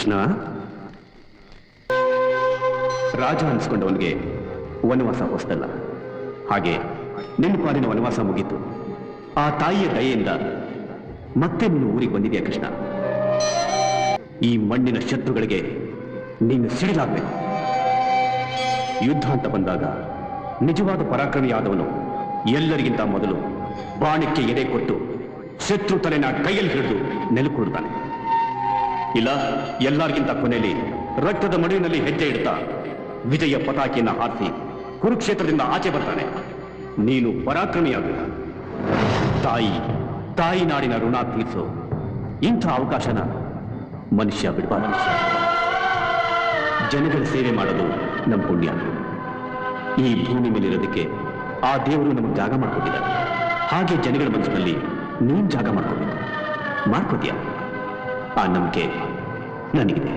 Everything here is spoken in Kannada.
ಕೃಷ್ಣ, ರಾಜ ಅನ್ಸ್ಕೊಂಡವನಿಗೆ ವನವಾಸ ಹೊಸದಲ್ಲ. ಹಾಗೆ ನಿನ್ನ ಪಾಲಿನ ವನವಾಸ ಮುಗೀತು. ಆ ತಾಯಿಯ ದಯೆಯಿಂದ ಮತ್ತೆ ನೀನು ಊರಿಗೆ ಬಂದಿದೆಯಾ ಕೃಷ್ಣ. ಈ ಮಣ್ಣಿನ ಶತ್ರುಗಳಿಗೆ ನೀನು ಸಿಡಿಲಾಗಬೇಕು. ಯುದ್ಧ ಅಂತ ಬಂದಾಗ ನಿಜವಾದ ಪರಾಕ್ರಮಿಯಾದವನು ಎಲ್ಲರಿಗಿಂತ ಮೊದಲು ಬಾಣಕ್ಕೆ ಎದೆ ಕೊಟ್ಟು ಶತ್ರು ತಲೆನ ಕೈಯಲ್ಲಿ ಹಿಡಿದು ನೆಲಕೂಡುತ್ತಾನೆ. ಇಲ್ಲ, ಎಲ್ಲರಿಗಿಂತ ಕೊನೆಯಲ್ಲಿ ರಕ್ತದ ಮಡುವಿನಲ್ಲಿ ಹೆಜ್ಜೆ ಇಡ್ತಾ ವಿಜಯ ಪತಾಕಿಯನ್ನು ಹಾರಿಸಿ ಕುರುಕ್ಷೇತ್ರದಿಂದ ಆಚೆ ಬರ್ತಾನೆ. ನೀನು ಪರಾಕ್ರಮಿಯಾಗಬೇಕು. ತಾಯಿ ನಾಡಿನ ಋಣ ತೀರಿಸೋ ಇಂಥ ಅವಕಾಶನ ಮನುಷ್ಯ ಬಿಡಬಾರದು. ಜನಗಳ ಸೇವೆ ಮಾಡೋದು ನಮ್ಮ ಪುಣ್ಯ. ಈ ಭೂಮಿ ಮೇಲಿರೋದಕ್ಕೆ ಆ ದೇವರು ನಮಗೆ ಜಾಗ ಮಾಡ್ಕೊಟ್ಟಿದ್ದಾರೆ. ಹಾಗೆ ಜನಗಳ ಮನಸ್ಸಿನಲ್ಲಿ ನೀನ್ ಜಾಗ ಮಾಡ್ಕೋತೀಯ. ಆ ನಂಬಿಕೆ ನನಗಿದೆ.